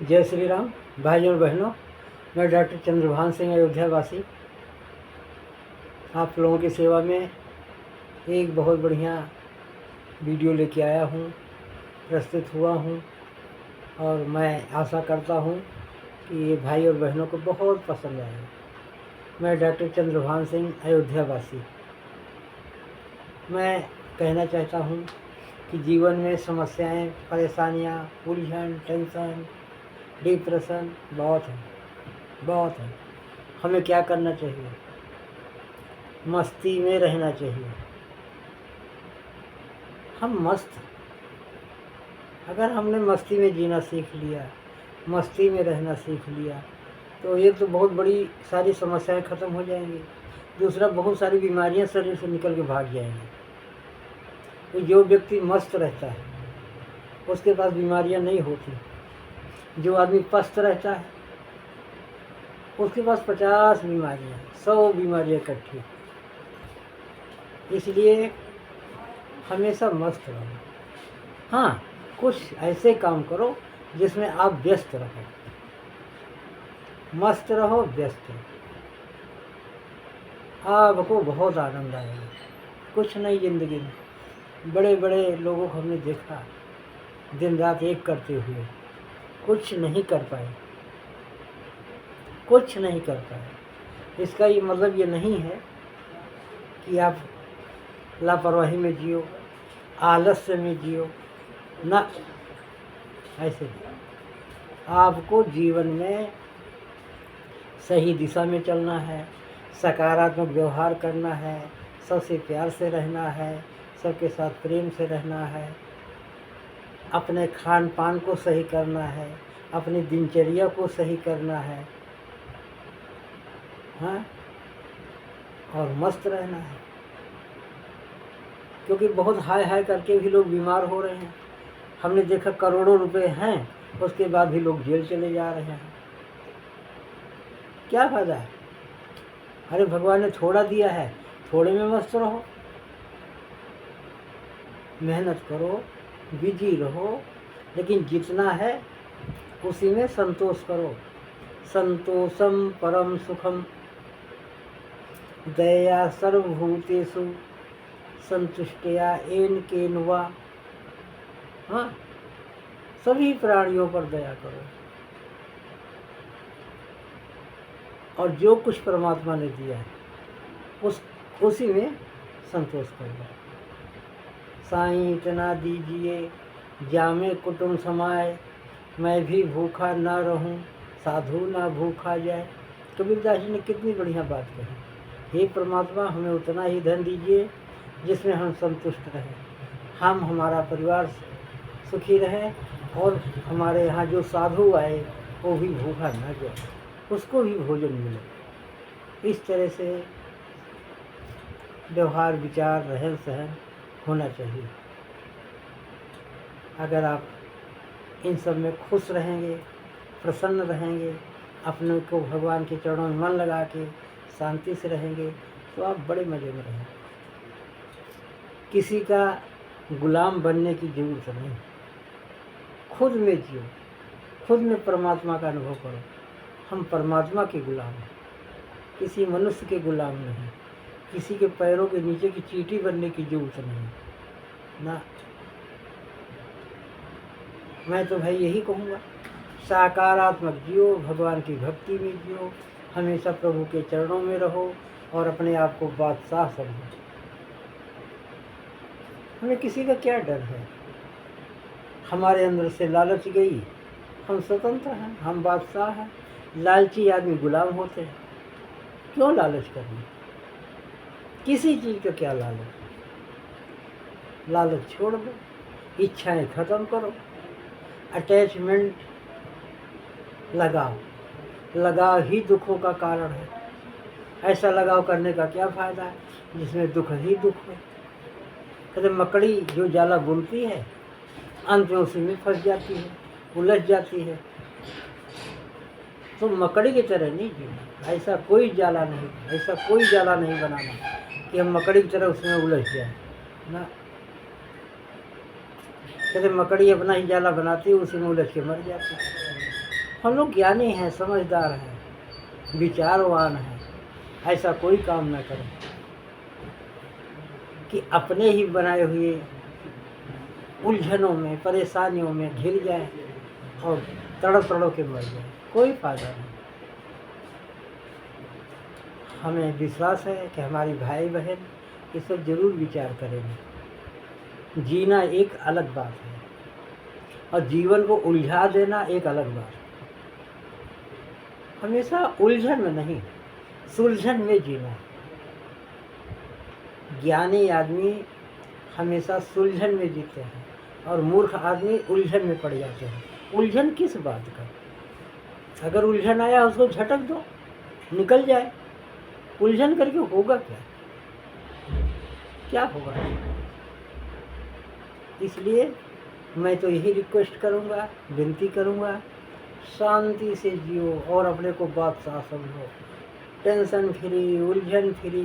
जय श्री राम। भाइयों और बहनों, मैं डॉक्टर चंद्रभान सिंह, अयोध्या वासी, आप लोगों की सेवा में एक बहुत बढ़िया वीडियो लेके आया हूँ, प्रस्तुत हुआ हूँ और मैं आशा करता हूँ कि ये भाई और बहनों को बहुत पसंद आएगा। मैं डॉक्टर चंद्रभान सिंह, अयोध्या वासी, मैं कहना चाहता हूँ कि जीवन में समस्याएं, परेशानियाँ, उलझन, टेंशन, डिप्रेशन बहुत है। हमें क्या करना चाहिए? मस्ती में रहना चाहिए। हम मस्त, अगर हमने मस्ती में जीना सीख लिया, मस्ती में रहना सीख लिया, तो एक तो बहुत बड़ी सारी समस्याएं ख़त्म हो जाएंगी। दूसरा, बहुत सारी बीमारियां शरीर से निकल के भाग जाएंगी। तो जो व्यक्ति मस्त रहता है उसके पास बीमारियां नहीं होती। जो आदमी पस्त रहता है उसके पास 50 बीमारियां, 100 बीमारियां इकट्ठी। इसलिए हमेशा मस्त रहो। हाँ, कुछ ऐसे काम करो जिसमें आप व्यस्त रहो। मस्त रहो, व्यस्त रहो, आपको बहुत आनंद आएगा। कुछ नहीं जिंदगी में, बड़े बड़े लोगों को हमने देखा दिन रात एक करते हुए कुछ नहीं कर पाए। इसका ये मतलब ये नहीं है कि आप लापरवाही में जियो, आलस्य में जियो, ना, ऐसे नहीं। आपको जीवन में सही दिशा में चलना है, सकारात्मक व्यवहार करना है, सबसे प्यार से रहना है, सबके साथ प्रेम से रहना है, अपने खान पान को सही करना है, अपनी दिनचर्या को सही करना है, हाँ, और मस्त रहना है। क्योंकि बहुत हाय करके भी लोग बीमार हो रहे हैं। हमने देखा करोड़ों रुपए हैं, उसके बाद भी लोग जेल चले जा रहे हैं। क्या फायदा है? अरे भगवान ने थोड़ा दिया है, थोड़े में मस्त रहो, मेहनत करो, बिजी रहो, लेकिन जितना है उसी में संतोष करो। संतोषम परम सुखम दया सर्वभूतेषु संतुष्टया येन केनवा। हाँ, सभी प्राणियों पर दया करो और जो कुछ परमात्मा ने दिया है उसी में संतोष करो। साईं इतना दीजिए जामे कुटुंब समाए, मैं भी भूखा ना रहूं, साधु ना भूखा जाए। कबीरदास जी ने कितनी बढ़िया बात कही। हे परमात्मा, हमें उतना ही धन दीजिए जिसमें हम संतुष्ट रहें, हम हमारा परिवार सुखी रहे और हमारे यहाँ जो साधु आए वो भी भूखा न जाए, उसको भी भोजन मिले। इस तरह से व्यवहार, विचार, रहन सहन होना चाहिए। अगर आप इन सब में खुश रहेंगे, प्रसन्न रहेंगे, अपने को भगवान के चरणों में मन लगा के शांति से रहेंगे, तो आप बड़े मज़े में रहेंगे। किसी का गुलाम बनने की जरूरत नहीं। खुद में जियो, खुद में परमात्मा का अनुभव करो। हम परमात्मा के गुलाम हैं, किसी मनुष्य के गुलाम नहीं। किसी के पैरों के नीचे की चींटी बनने की जरूरत नहीं ना। मैं तो भाई यही कहूँगा, सकारात्मक जियो, भगवान की भक्ति में जियो, हमेशा प्रभु के चरणों में रहो और अपने आप को बादशाह समझो। हमें किसी का क्या डर है? हमारे अंदर से लालच गई, हम स्वतंत्र हैं, हम बादशाह हैं। लालची आदमी गुलाम होते हैं। क्यों लालच करना? किसी चीज़ का क्या लालच? लालच छोड़ दो, इच्छाएं खत्म करो, अटैचमेंट लगाव ही दुखों का कारण है। ऐसा लगाव करने का क्या फ़ायदा है जिसमें दुख ही दुख है। कहते मकड़ी जो जाला बुनती है अंत में उसी में फंस जाती है, उलझ जाती है। तो मकड़ी की तरह नहीं जीना, ऐसा कोई जाला नहीं बनाना कि हम मकड़ी की तरह उसमें उलझ जाए ना। कहते मकड़ी अपना ही जाला बनाती है, उसी में उलझ के मर जाती है। हम लोग ज्ञानी हैं, समझदार हैं, विचारवान हैं। ऐसा कोई काम ना करें कि अपने ही बनाए हुए उलझनों में, परेशानियों में घिर जाए और तड़प तड़प के मर जाए। कोई फायदा नहीं। हमें विश्वास है कि हमारी भाई बहन इस पर जरूर विचार करेंगे। जीना एक अलग बात है और जीवन को उलझा देना एक अलग बात है। हमेशा उलझन में नहीं, सुलझन में जीना। ज्ञानी आदमी हमेशा सुलझन में जीते हैं और मूर्ख आदमी उलझन में पड़ जाते हैं। उलझन किस बात का? अगर उलझन आया उसको झटक दो, निकल जाए। उलझन करके होगा क्या? क्या होगा? इसलिए मैं तो यही रिक्वेस्ट करूँगा, विनती करूँगा, शांति से जियो और अपने को बादशाह समझो। टेंशन फ्री, उलझन फ्री,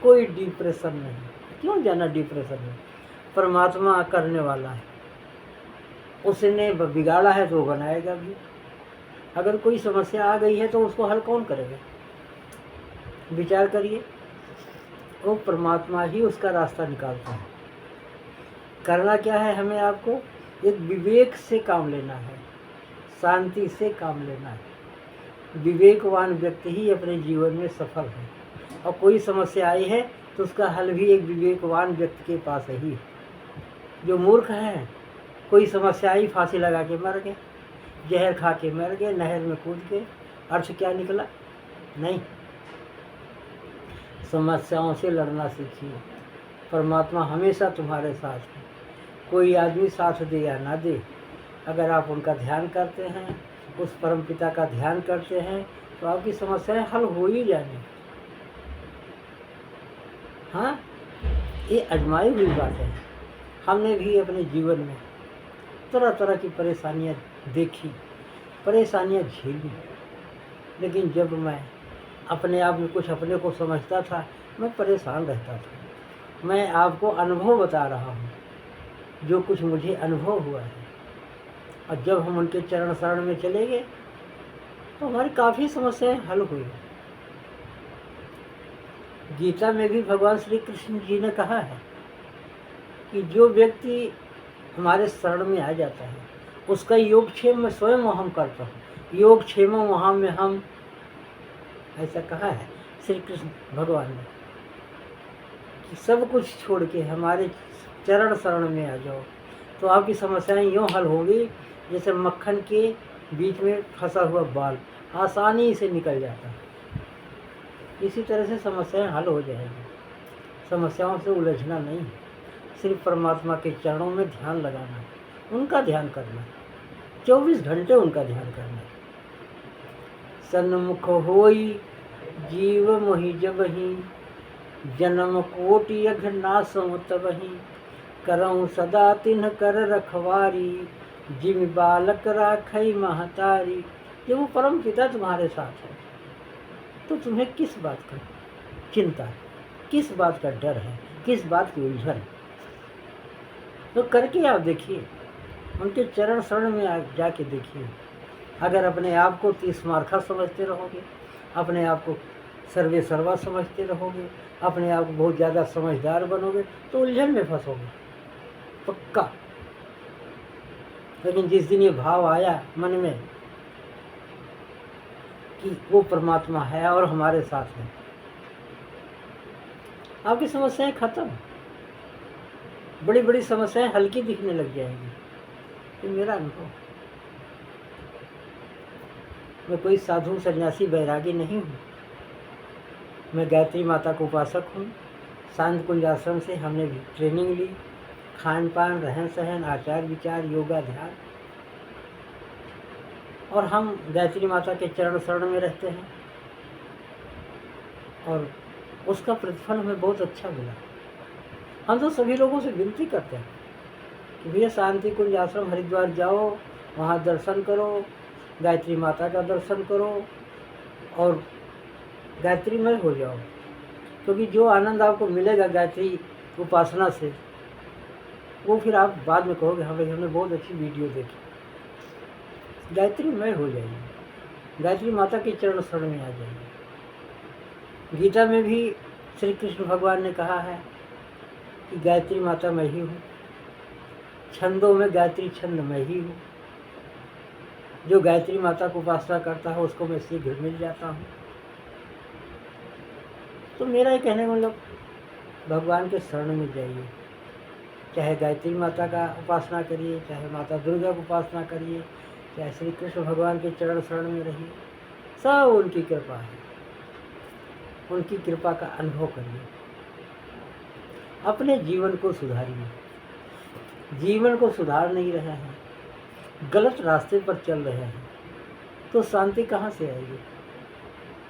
कोई डिप्रेशन नहीं। क्यों जाना डिप्रेशन में? परमात्मा करने वाला है, उसने बिगाड़ा है तो वो बनाएगा भी। अगर कोई समस्या आ गई है तो उसको हल कौन करेगा? विचार करिए, वो परमात्मा ही उसका रास्ता निकालता है। करना क्या है? हमें आपको एक विवेक से काम लेना है, शांति से काम लेना है। विवेकवान व्यक्ति ही अपने जीवन में सफल है। और कोई समस्या आई है तो उसका हल भी एक विवेकवान व्यक्ति के पास ही है। जो मूर्ख है, कोई समस्या आई, फांसी लगा के मर गए, जहर खा के मर गए, नहर में कूद के, अर्थ क्या निकला? नहीं। समस्याओं से लड़ना सीखिए। परमात्मा हमेशा तुम्हारे साथ है। कोई आदमी साथ दे या ना दे, अगर आप उनका ध्यान करते हैं, उस परम पिता का ध्यान करते हैं, तो आपकी समस्याएं हल हो ही जानी। हाँ, ये आजमाई हुई बात है। हमने भी अपने जीवन में तरह तरह की परेशानियां देखी, परेशानियां झेली, लेकिन जब मैं अपने आप में कुछ अपने को समझता था, मैं परेशान रहता था। मैं आपको अनुभव बता रहा हूँ, जो कुछ मुझे अनुभव हुआ है। और जब हम उनके चरण शरण में चले गए तो हमारी काफ़ी समस्याएं हल हुई। गीता में भी भगवान श्री कृष्ण जी ने कहा है कि जो व्यक्ति हमारे शरण में आ जाता है उसका योगक्षेम में स्वयं हम करता हूँ। योगक्षेम वहाँ में हम, ऐसा कहा है श्री कृष्ण भगवान ने कि सब कुछ छोड़ के हमारे चरण शरण में आ जाओ तो आपकी समस्याएं यूँ हल होंगी जैसे मक्खन के बीच में फंसा हुआ बाल आसानी से निकल जाता है। इसी तरह से समस्याएं हल हो जाएंगी। समस्याओं से उलझना नहीं, सिर्फ परमात्मा के चरणों में ध्यान लगाना है, उनका ध्यान करना है, 24 घंटे उनका ध्यान करना है। सन्मुख होई जीव मोहि जबहि, जन्म कोटि अघ नासं तबहि, करऊँ सदा तिन्ह कर रखवारी, जिमि बालक राखई महतारी। जब वो परम पिता तुम्हारे साथ है तो तुम्हें किस बात का चिंता है, किस बात का डर है, किस बात की उलझन? तो करके आप देखिए, उनके चरण शरण में जाके देखिए। अगर अपने आप को 30 मार्खा समझते रहोगे, अपने आप को सर्वे सर्वा समझते रहोगे, अपने आप को बहुत ज़्यादा समझदार बनोगे तो उलझन में फंसोगे पक्का। लेकिन जिस दिन ये भाव आया मन में कि वो परमात्मा है और हमारे साथ है, आपकी समस्याएं खत्म, बड़ी बड़ी समस्याएं हल्की दिखने लग जाएंगी। ये मेरा अनुभव। मैं कोई साधु सन्यासी बैरागी नहीं हूँ। मैं गायत्री माता का उपासक हूँ। शांत कुंज आश्रम से हमने भी ट्रेनिंग ली, खान पान, रहन सहन, आचार विचार, योगा, ध्यान, और हम गायत्री माता के चरण शरण में रहते हैं और उसका प्रतिफल हमें बहुत अच्छा मिला। हम तो सभी लोगों से विनती करते हैं कि भैया शांति कुंज आश्रम हरिद्वार जाओ, वहाँ दर्शन करो, गायत्री माता का दर्शन करो और गायत्रीमय हो जाओ। क्योंकि जो आनंद आपको मिलेगा गायत्री उपासना से, वो फिर आप बाद में कहोगे हाँ भाई हमने बहुत अच्छी वीडियो देखी। गायत्रीमय हो जाइए, गायत्री माता के चरण शरण में आ जाइए। गीता में भी श्री कृष्ण भगवान ने कहा है कि गायत्री माता मैं ही हूँ, छंदों में गायत्री छंद मैं ही हूँ, जो गायत्री माता को उपासना करता है उसको मैं शीघ्र मिल जाता हूँ। तो मेरा ये कहने का मतलब, भगवान के शरण में जाइए, चाहे गायत्री माता का उपासना करिए, चाहे माता दुर्गा की उपासना करिए, चाहे श्री कृष्ण भगवान के चरण शरण में रहिए, सब उनकी कृपा है, उनकी कृपा का अनुभव करिए। अपने जीवन को सुधारिए। जीवन को सुधार नहीं रहे हैं, गलत रास्ते पर चल रहे हैं, तो शांति कहाँ से आएगी?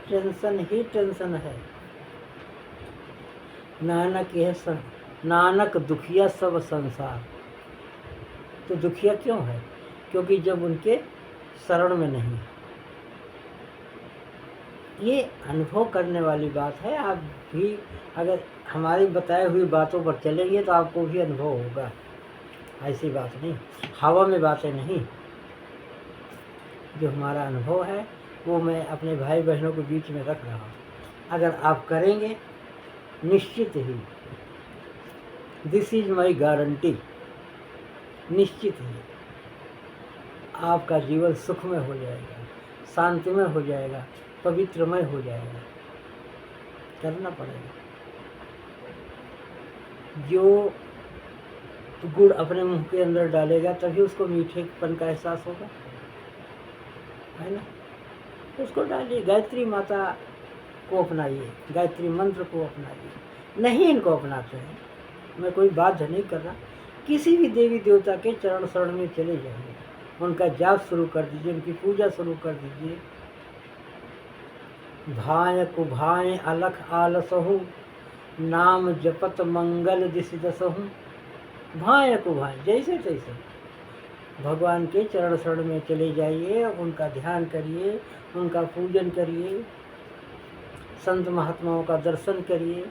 टेंशन ही टेंशन है। नानक दुखिया सब संसार। तो दुखिया क्यों है? क्योंकि जब उनके शरण में नहीं। ये अनुभव करने वाली बात है। आप भी अगर हमारी बताई हुई बातों पर चलेंगे तो आपको भी अनुभव होगा। ऐसी बात नहीं, हवा में बातें नहीं। जो हमारा अनुभव है वो मैं अपने भाई बहनों के बीच में रख रहा हूँ। अगर आप करेंगे, निश्चित ही, दिस इज माई गारंटी, निश्चित ही आपका जीवन सुखमय हो जाएगा, शांतिमय हो जाएगा, पवित्रमय हो जाएगा। करना पड़ेगा। जो गुड़ अपने मुंह के अंदर डालेगा तभी उसको मीठेपन का एहसास होगा, है ना? उसको डालिए। गायत्री माता को अपनाइए, गायत्री मंत्र को अपनाइए। नहीं इनको अपनाते हैं, मैं कोई बाध्य नहीं कर रहा। किसी भी देवी देवता के चरण शरण में चले जाइए, उनका जाप शुरू कर दीजिए, उनकी पूजा शुरू कर दीजिए। भाय कुभाय अलख आलसहु, नाम जपत मंगल दिस दसहु। भाय कुभाय, जैसे तैसे भगवान के चरण शरण में चले जाइए, उनका ध्यान करिए, उनका पूजन करिए, संत महात्माओं का दर्शन करिए,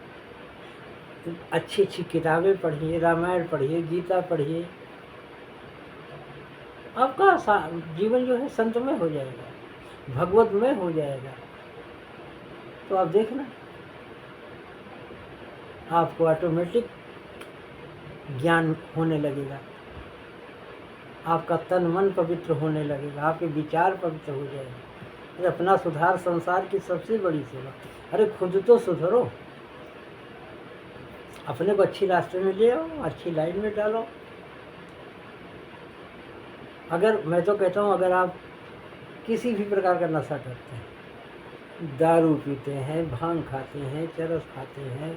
अच्छी अच्छी किताबें पढ़िए, रामायण पढ़िए, गीता पढ़िए। आपका जीवन जो है संतमय हो जाएगा, भगवतमय हो जाएगा। तो आप देखना, आपको ऑटोमेटिक ज्ञान होने लगेगा, आपका तन मन पवित्र होने लगेगा, आपके विचार पवित्र हो जाएंगे। अपना सुधार संसार की सबसे बड़ी सेवा। अरे खुद तो सुधरो, अपने को अच्छी रास्ते में ले आओ, अच्छी लाइन में डालो। अगर मैं तो कहता हूँ, अगर आप किसी भी प्रकार का नशा करते हैं, दारू पीते हैं, भांग खाते हैं, चरस खाते हैं,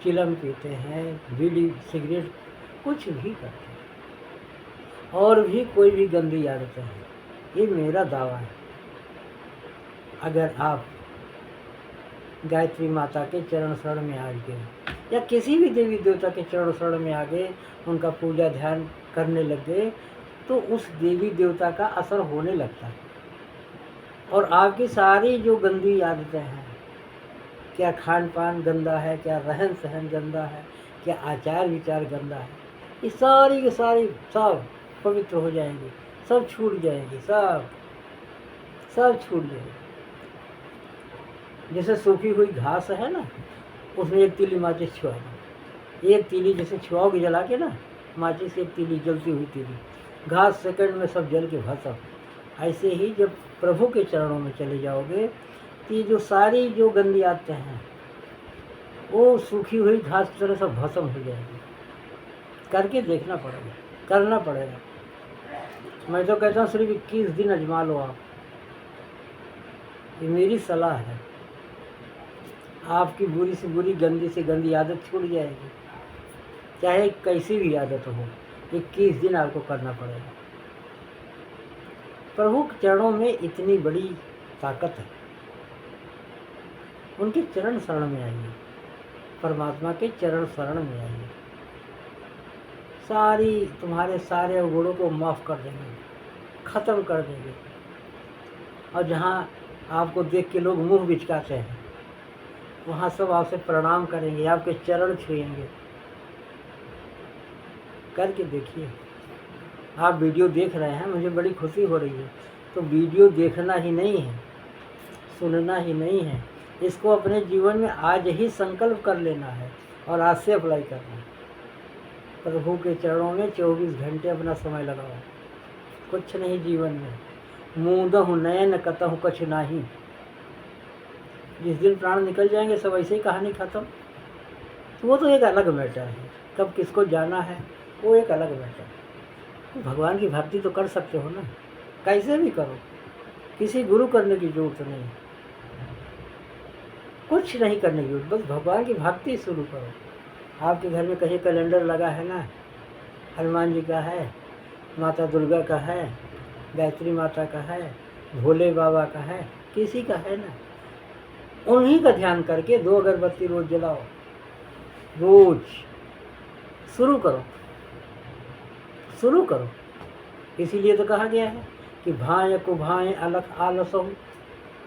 चिलम पीते हैं, बीड़ी सिगरेट कुछ भी करते हैं, और भी कोई भी गंदी आदतें हैं, ये मेरा दावा है, अगर आप गायत्री माता के चरण शरण में आ गए या किसी भी देवी देवता के चरण शरण में आ गए, उनका पूजा ध्यान करने लग गए, तो उस देवी देवता का असर होने लगता है। और आपकी सारी जो गंदी आदतें हैं, क्या खान पान गंदा है, क्या रहन सहन गंदा है, क्या आचार विचार गंदा है, ये सारी की सारी सब पवित्र हो जाएंगी, सब छूट जाएंगी, सब छूट जाएंगी। जैसे सूखी हुई घास है ना, उसमें एक तीली माचिस छुआ दो, एक तीली जैसे छुआओगे जला के ना, माचिस एक तीली, जलती हुई तीली, घास सेकंड में सब जल के भस्म। ऐसे ही जब प्रभु के चरणों में चले जाओगे तो ये जो सारी जो गंदी आदतें हैं वो सूखी हुई घास की तरह सब भस्म हो जाएगी। करके देखना पड़ेगा, करना पड़ेगा। मैं तो कहता हूँ सिर्फ 21 दिन अजमा लो आप, ये मेरी सलाह है। आपकी बुरी से बुरी, गंदी से गंदी आदत छूट जाएगी, चाहे कैसी भी आदत हो। 21 दिन आपको करना पड़ेगा। प्रभु के चरणों में इतनी बड़ी ताकत है, उनके चरण शरण में आइए, परमात्मा के चरण शरण में आइए, सारी तुम्हारे सारे अवगुणों को माफ़ कर देंगे, ख़त्म कर देंगे। और जहाँ आपको देख के लोग मुंह बिचकाते हैं, वहाँ सब आपसे प्रणाम करेंगे, आपके चरण छुएंगे। करके देखिए, आप वीडियो देख रहे हैं, मुझे बड़ी खुशी हो रही है। तो वीडियो देखना ही नहीं है, सुनना ही नहीं है, इसको अपने जीवन में आज ही संकल्प कर लेना है और आज से अप्लाई करना है। प्रभु के चरणों में 24 घंटे अपना समय लगाओ। कुछ नहीं जीवन में, मूंदहु नयन कतहु कछ नाही। जिस दिन प्राण निकल जाएंगे सब ऐसे ही कहानी ख़त्म। तो वो तो एक अलग मैटर है, कब किसको जाना है वो एक अलग मैटर है। तो भगवान की भक्ति तो कर सकते हो ना, कैसे भी करो, किसी गुरु करने की जरूरत नहीं, कुछ नहीं करने की जरूरत, बस भगवान की भक्ति शुरू करो। आपके घर में कहीं कैलेंडर लगा है ना, हनुमान जी का है, माता दुर्गा का है, गायत्री माता का है, भोले बाबा का है, किसी का है ना, उन्हीं का ध्यान करके 2 अगरबत्ती रोज जलाओ। रोज शुरू करो, शुरू करो। इसीलिए तो कहा गया है कि भाय कुभाएँ अलख आलसहु,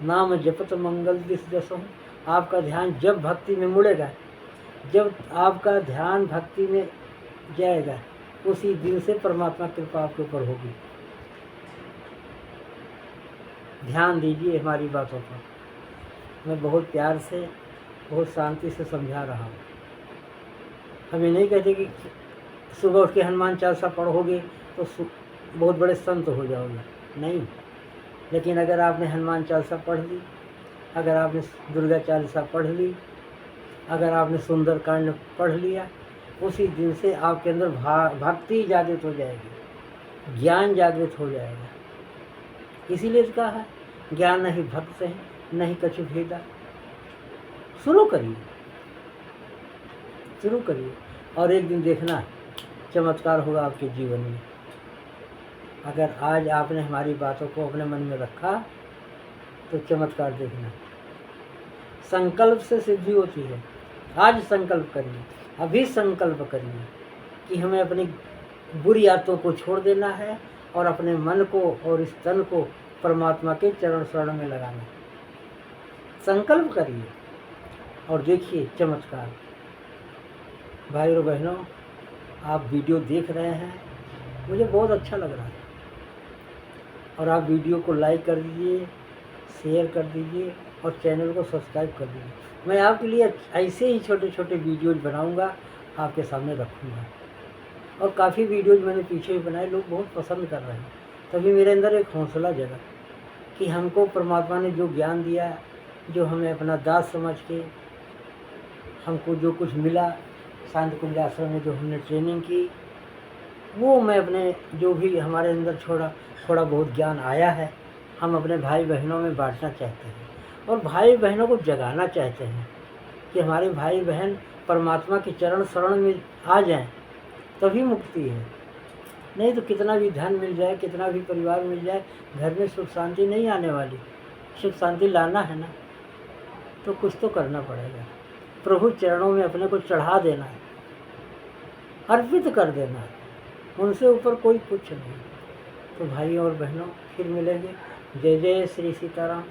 नाम जपत मंगल दिस जसहु। आपका ध्यान जब भक्ति में मुड़ेगा, जब आपका ध्यान भक्ति में जाएगा, उसी दिन से परमात्मा कृपा आपके ऊपर होगी। ध्यान दीजिए हमारी बातों पर। मैं बहुत प्यार से, बहुत शांति से समझा रहा हूँ। हम ये नहीं कहते कि सुबह उठ के हनुमान चालीसा पढ़ोगे तो बहुत बड़े संत हो जाओगे, नहीं। लेकिन अगर आपने हनुमान चालीसा पढ़ ली, अगर आपने दुर्गा चालीसा पढ़ ली, अगर आपने सुंदरकांड पढ़ लिया, उसी दिन से आपके अंदर भक्ति जागृत हो जाएगी, ज्ञान जागृत हो जाएगा। इसीलिए तो कहा है ज्ञान नहीं भक्त है नहीं कछु भेदा। शुरू करिए, शुरू करिए और एक दिन देखना चमत्कार होगा आपके जीवन में। अगर आज आपने हमारी बातों को अपने मन में रखा तो चमत्कार देखना। संकल्प से सिद्धि होती है। आज संकल्प करिए, अभी संकल्प करिए कि हमें अपनी बुरी आदतों को छोड़ देना है और अपने मन को और इस तन को परमात्मा के चरण शरण में लगाना है। संकल्प करिए और देखिए चमत्कार। भाई और बहनों, आप वीडियो देख रहे हैं, मुझे बहुत अच्छा लग रहा है। और आप वीडियो को लाइक कर दीजिए, शेयर कर दीजिए और चैनल को सब्सक्राइब कर दीजिए। मैं आपके लिए ऐसे ही छोटे छोटे वीडियोज़ बनाऊंगा, आपके सामने रखूंगा। और काफ़ी वीडियोज़ मैंने पीछे भी बनाए, लोग बहुत पसंद कर रहे हैं। तभी मेरे अंदर एक हौसला जगा कि हमको परमात्मा ने जो ज्ञान दिया, जो हमें अपना दास समझ के हमको जो कुछ मिला, शांत कुंज आश्रम में जो हमने ट्रेनिंग की, वो मैं अपने जो भी हमारे अंदर थोड़ा बहुत ज्ञान आया है, हम अपने भाई बहनों में बांटना चाहते हैं और भाई बहनों को जगाना चाहते हैं कि हमारे भाई बहन परमात्मा के चरण शरण में आ जाएं, तभी मुक्ति है। नहीं तो कितना भी धन मिल जाए, कितना भी परिवार मिल जाए, घर में सुख शांति नहीं आने वाली। सुख शांति लाना है ना, तो कुछ तो करना पड़ेगा। प्रभु चरणों में अपने को चढ़ा देना है, अर्पित कर देना है, उनसे ऊपर कोई कुछ नहीं। तो भाई और बहनों, फिर मिलेंगे। जय जय श्री सीताराम।